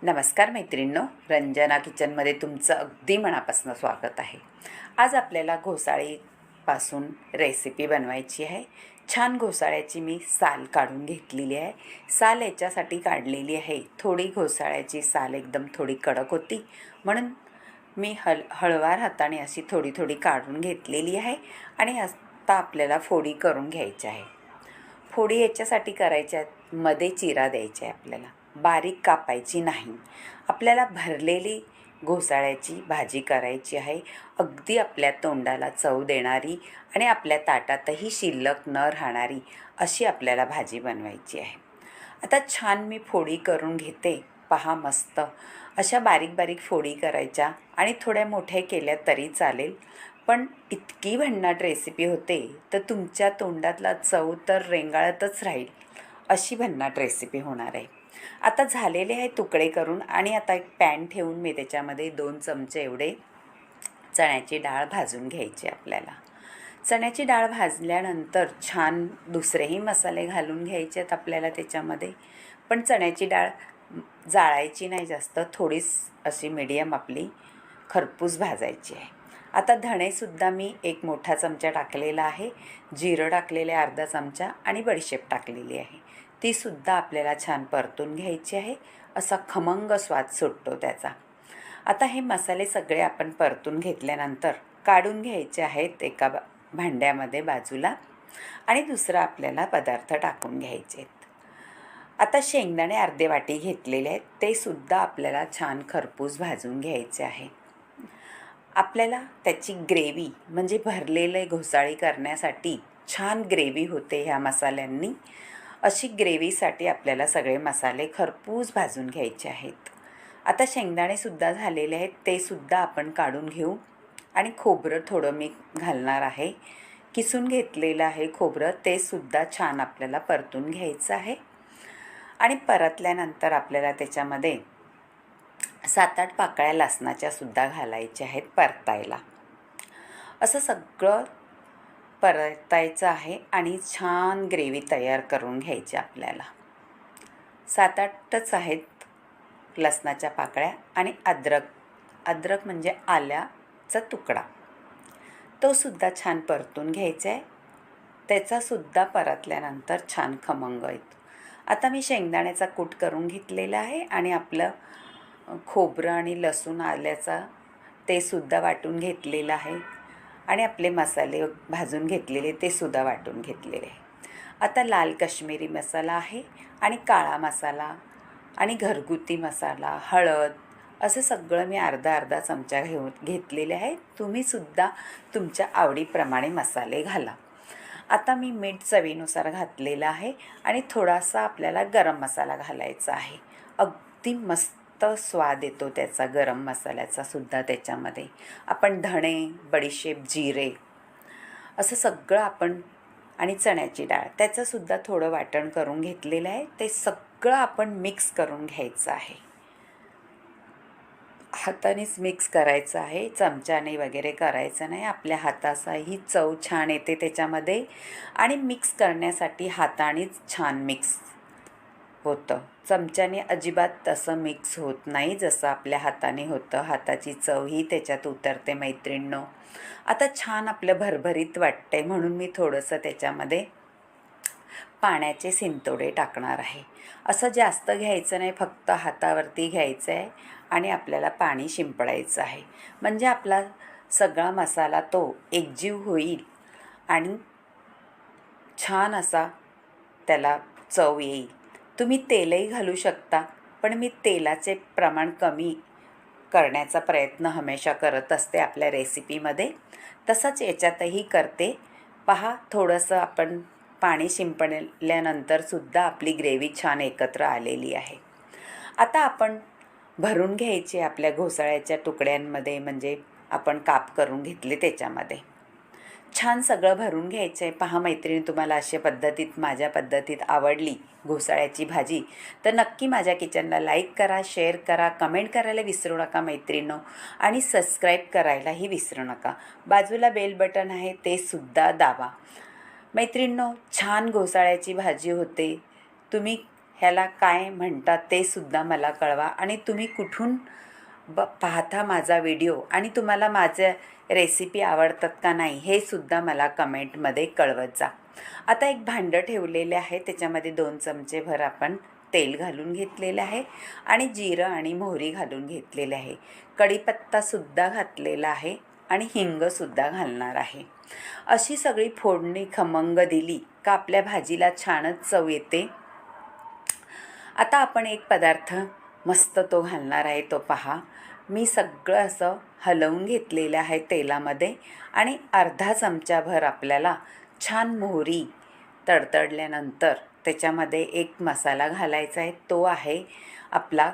नमस्कार मैत्रिणींनो, रंजना किचनमध्ये तुमचं अगदी मनापासून स्वागत आहे. आज आपल्याला घोसाळीपासून रेसिपी बनवायची आहे. छान घोसाळ्याची मी साल काढून घेतलेली आहे. साल याच्यासाठी काढलेली आहे, थोडी घोसाळ्याची साल एकदम थोडी कडक होती म्हणून मी हळवार हाताने अशी थोडी थोडी काढून घेतलेली आहे. आणि आता आपल्याला फोडी करून घ्यायची आहे. फोडी याच्यासाठी करायच्या आहेत, मध्ये चिरा द्यायचा आहे आपल्याला, बारीक कापायची नाही. आपल्याला भरलेली घोसाळ्याची भाजी करायची आहे, अगदी आपल्या तोंडाला चव देणारी आणि आपल्या ताटातही शिल्लक न राहणारी अशी आपल्याला भाजी बनवायची आहे. आता छान मी फोडी करून घेते. पहा, मस्त अशा बारीक बारीक फोडी करायच्या आणि थोड्या मोठ्या केल्या तरी चालेल, पण इतकी भन्नाट रेसिपी होते तर तुमच्या तोंडातला चव तर रेंगाळतच राहील, अशी भन्नाट रेसिपी होणार आहे. आता झालेले आहे तुकडे करून आणि आता एक पॅन ठेवून मी त्याच्यामध्ये 2 चमचे एवढे चण्याची डाळ भाजून घ्यायची आपल्याला. चण्याची डाळ भाजल्यानंतर छान दुसरेही मसाले घालून घ्यायचे आहेत आपल्याला त्याच्यामध्ये, पण चण्याची डाळ जाळायची नाही जास्त, थोडीच अशी मीडियम आपली खरपूस भाजायची आहे. आता धणेसुद्धा मी 1 मोठा चमचा टाकलेला आहे, जिरं टाकलेले अर्धा चमचा आणि बडीशेप टाकलेली आहे. तीसुद्धा आपल्याला छान परतून घ्यायची आहे, असा खमंग स्वाद सुटतो त्याचा. आता हे मसाले सगळे आपण परतून घेतल्यानंतर काढून घ्यायचे आहेत एका भांड्यामध्ये बाजूला आणि दुसरा आपल्याला पदार्थ टाकून घ्यायचे आहेत. आता शेंगदाणे अर्धे वाटी घेतलेले आहेत, ते सुद्धा आपल्याला छान खरपूस भाजून घ्यायचे आहे. आपल्याला त्याची ग्रेव्ही म्हणजे भरलेले घोसाळी करण्यासाठी छान ग्रेव्ही होते ह्या मसाल्यांनी. अशी ग्रेव्हीसाठी आपल्याला सगळे मसाले खरपूस भाजून घ्यायचे आहेत. आता शेंगदाणेसुद्धा झालेले आहेत, ते सुद्धा आपण काढून घेऊ. आणि खोबरं थोडं मी घालणार आहे, किसून घेतलेलं आहे खोबरं, ते सुद्धा छान आपल्याला परतून घ्यायचं आहे. आणि परतल्यानंतर आपल्याला त्याच्यामध्ये 7-8 पाकळ्या लसणाच्या सुद्धा घालायच्या आहेत परतायला. असं सगळं परतायचं आहे आणि छान ग्रेव्ही तयार करून घ्यायची आपल्याला. 7-8च आहेत लसणाच्या पाकळ्या आणि अद्रक म्हणजे आल्याचा तुकडा, तो सुद्धा छान परतून घ्यायचा आहे. त्याचासुद्धा परतल्यानंतर छान खमंग येतो. आता मी शेंगदाण्याचा कूट करून घेतलेला आहे आणि आपलं खोबरं आणि लसूण आल्याचा ते सुद्धा वाटून घेतलेलं आहे आणि आपले मसाले भाजून घेतलेले ते सुद्धा वाटून घेतलेले आहे. आता लाल काश्मीरी मसाला आहे आणि काळा मसाला आणि घरगुती मसाला, हळद, असं सगळं मी अर्धा चमचा घेतलेले आहे. तुम्हीसुद्धा तुमच्या आवडीप्रमाणे मसाले घाला. आता मी मीठ चवीनुसार घातलेलं आहे आणि थोडासा आपल्याला गरम मसाला घालायचा आहे. अगदी मस्त स्वाद येतो त्याचा गरम मसाल्याचा सुद्धा. त्याच्यामध्ये आपण धणे, बडीशेप, जिरे असं सगळं आपण आणि चण्याची डाळ त्याचंसुद्धा थोडं वाटण करून घेतलेलं आहे. ते सगळं आपण मिक्स करून घ्यायचं आहे. हातानेच मिक्स करायचं आहे, चमच्याने वगैरे करायचं नाही. आपल्या हाताचाही चव छान येते त्याच्यामध्ये आणि मिक्स करण्यासाठी हातानेच छान मिक्स होतं. चमच्याने अजिबात तसं मिक्स होत नाही जसं आपल्या हाताने होतं. हाताची चवही त्याच्यात उतरते मैत्रिणींनो. आता छान आपलं भरभरीत वाटतंय म्हणून मी थोडंसं त्याच्यामध्ये पाण्याचे शिंतोडे टाकणार आहे. असं जास्त घ्यायचं नाही, फक्त हातावरती घ्यायचं आहे आणि आपल्याला पाणी शिंपडायचं आहे. म्हणजे आपला सगळा मसाला तो एकजीव होईल आणि छान असा त्याला चव येईल. तुम्ही तेलही घालू शकता, पण मी तेलाचे प्रमाण कमी करण्याचा प्रयत्न हमेशा करत असते आपल्या रेसिपीमध्ये. तसंच याच्यातही करते. पहा, थोडंसं आपण पाणी शिंपडल्यानंतरसुद्धा आपली ग्रेव्ही छान एकत्र आलेली आहे. आता आपण भरून घ्यायचे आपल्या घोसाळ्याच्या तुकड्यांमध्ये, म्हणजे आपण काप करून घेतले त्याच्यामध्ये छान सगळं भरून घ्यायचं आहे. पहा मैत्रिणी, तुम्हाला अशा पद्धतीत माझ्या पद्धतीत आवडली घोसाळ्याची भाजी तर नक्की माझ्या किचनला लाईक करा, शेअर करा, कमेंट करायला विसरू नका मैत्रिणींनो आणि सबस्क्राईब करायलाही विसरू नका. बाजूला बेल बटन आहे ते सुद्धा दाबा. मैत्रिणींनो, छान घोसाळ्याची भाजी होते. तुम्ही ह्याला काय म्हणतात ते सुद्धा मला कळवा आणि तुम्ही कुठून पाहता माझा व्हिडिओ आणि तुम्हाला माझ्या रेसिपी आवडतात का नाही हे सुद्धा मला कमेंटमध्ये कळवत जा. आता एक भांडं ठेवलेले आहे, त्याच्यामध्ये 2 चमचेभर आपण तेल घालून घेतलेलं आहे आणि जिरं आणि मोहरी घालून घेतलेले आहे. कढीपत्तासुद्धा घातलेला आहे आणि हिंगसुद्धा घालणार आहे. अशी सगळी फोडणी खमंग दिली का आपल्या भाजीला छानच चव येते. आता आपण एक पदार्थ मस्त तो घालणार आहे, तो पहा. मी सगळं असं हलवून घेतलेलं आहे तेलामध्ये आणि अर्धा चमचाभर आपल्याला छान मोहरी तडतडल्यानंतर त्याच्यामध्ये एक मसाला घालायचा आहे. तो आहे आपला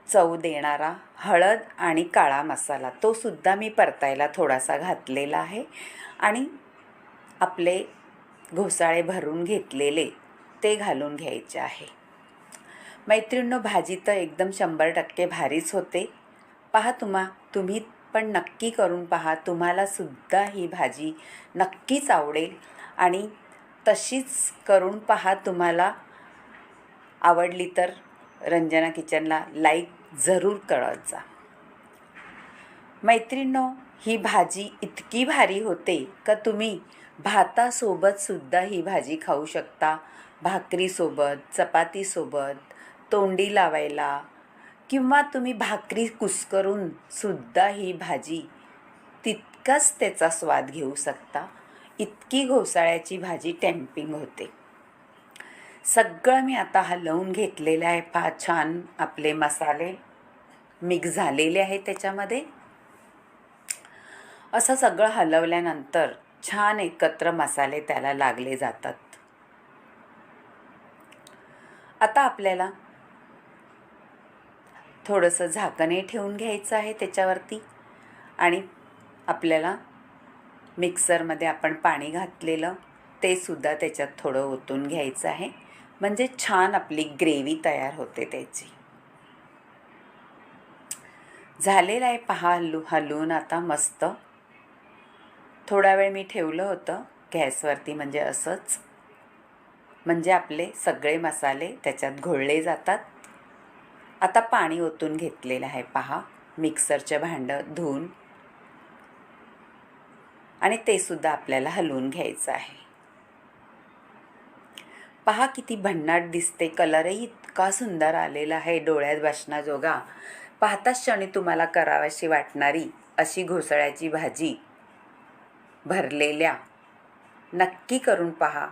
चव देणारा हळद आणि काळा मसाला. तो सुद्धा मी परतायला थोडासा घातलेला आहे आणि आपले घोसाळे भरून घेतलेले ते घालून घ्यायचे आहे. मैत्रिणींनो, भाजी तर एकदम 100% भारीच होते. पहा, तुम्ही पण नक्की करून पहा. तुम्हाला सुद्धा ही भाजी नक्कीच आवडेल आणि तशीच करून पहा. तुम्हाला आवडली तर रंजना किचनला लाईक जरूर करत जा. मैत्रिणींनो, ही भाजी इतकी भारी होते का तुम्ही भातासोबत सुद्धा ही भाजी खाऊ शकता, भाकरीसोबत, चपातीसोबत, तोंडी लावायला, किंवा तुम्ही भाकरी कुस्करून सुद्धा ही भाजी तितकाच त्याचा स्वाद घेऊ शकता. इतकी घोसाळ्याची भाजी टेम्पिंग होते. सगळं मी आता हलवून घेतलेलं आहे. पहा, छान आपले मसाले मिक्स झालेले आहे त्याच्यामध्ये. असं सगळं हलवल्यानंतर छान एकत्र मसाले त्याला लागले जातात. आता आपल्याला थोडंसं झाकणे ठेवून घ्यायचं आहे त्याच्यावरती आणि आपल्याला मिक्सरमध्ये आपण पाणी घातलेलं ते सुद्धा त्याच्यात थोडं ओतून घ्यायचं आहे, म्हणजे छान आपली ग्रेव्ही तयार होते त्याची. झालेलं आहे पहा हलवून आता मस्त. थोडा वेळ मी ठेवलं होतं गॅसवरती, म्हणजे असंच, म्हणजे आपले सगळे मसाले त्याच्यात घोळले जातात. आता पाणी ओतून घेतलेलं आहे पहा, मिक्सरचं भांडं धुवून, आणि ते सुद्धा आपल्याला हलवून घ्यायचं आहे. पहा किती भन्नाट दिसते. कलरही इतका सुंदर आलेला आहे, डोळ्यात बसण्याजोगा. पाहताच क्षणी तुम्हाला करावीशी वाटणारी अशी घोसाळ्याची भाजी भरलेल्या नक्की करून पहा.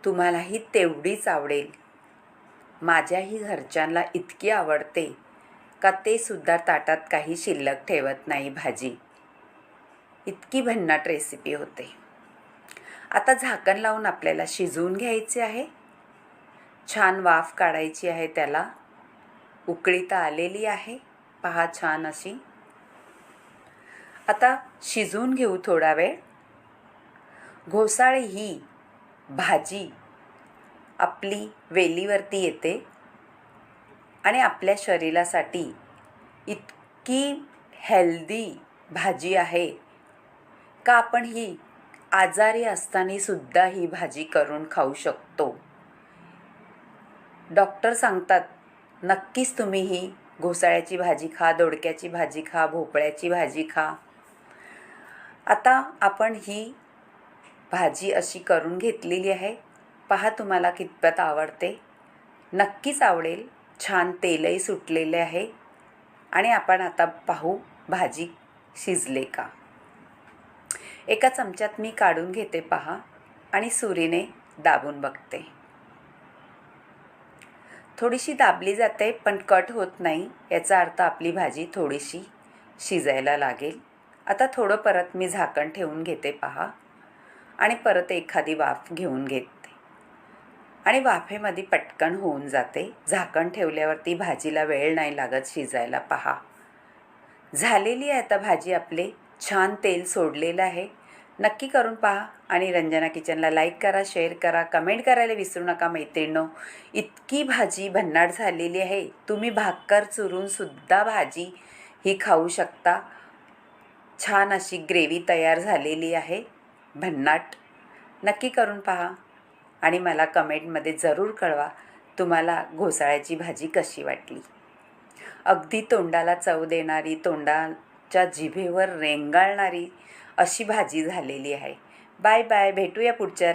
तुम्हालाही तेवढीच आवडेल. माझ्याही घरच्यांना इतकी आवडते का ते सुद्धा ताटात काही शिल्लक ठेवत नाही भाजी. इतकी भन्नाट रेसिपी होते. आता झाकण लावून आपल्याला शिजवून घ्यायचे आहे. छान वाफ काढायची आहे त्याला. उकळी तर आलेली आहे पहा छान अशी. आता शिजवून घेऊ थोडा वेळ. घोसाळे ही भाजी आपली वेलीवरती येते आणि आपल्या शरीरासाठी इतकी हेल्दी भाजी आहे का आपण ही आजारी असताना सुद्धा ही भाजी करून खाऊ शकतो. डॉक्टर सांगतात नक्कीच तुम्ही ही घोसाळ्याची भाजी खा, दोडक्याची भाजी खा, भोपळ्याची भाजी खा. आता आपण ही भाजी अशी करून घेतलेली आहे. पहा तुम्हाला कितपत आवडते. नक्कीच आवडेल. छान तेलही सुटलेले आहे आणि आपण आता पाहू भाजी शिजले का. एका चमच्यात मी काढून घेते पहा आणि सुरीने दाबून बघते. थोडीशी दाबली जाते पण कट होत नाही, याचा अर्थ आपली भाजी थोडीशी शिजायला लागेल. आता थोडं परत मी झाकण ठेवून घेते पहा आणि परत एखादी वाफ घेऊन घेते आणि वाफेमध्ये पटकन होऊन जाते. झाकण ठेवल्यावरती भाजीला वेळ नाही लागत शिजायला. पहा झालेली आहे आता भाजी. आपले छान तेल सोडलेलं आहे. नक्की करून पहा आणि रंजना किचनला लाईक करा, शेअर करा, कमेंट करायला विसरू नका मैत्रिणींनो. इतकी भाजी भन्नाट झालेली आहे. तुम्ही भाकर चुरून सुद्धा भाजी ही खाऊ शकता. छान अशी ग्रेव्ही तयार झालेली आहे भन्नाट. नक्की करून पहा आणि मला कमेंटमध्ये जरूर कळवा तुम्हाला घोसाळ्याची भाजी कशी वाटली। अगदी तोंडाला चव देणारी, तोंडाच्या जिभेवर रेंगाळणारी अशी भाजी झालेली आहे। बाय बाय, भेटूया पुढच्या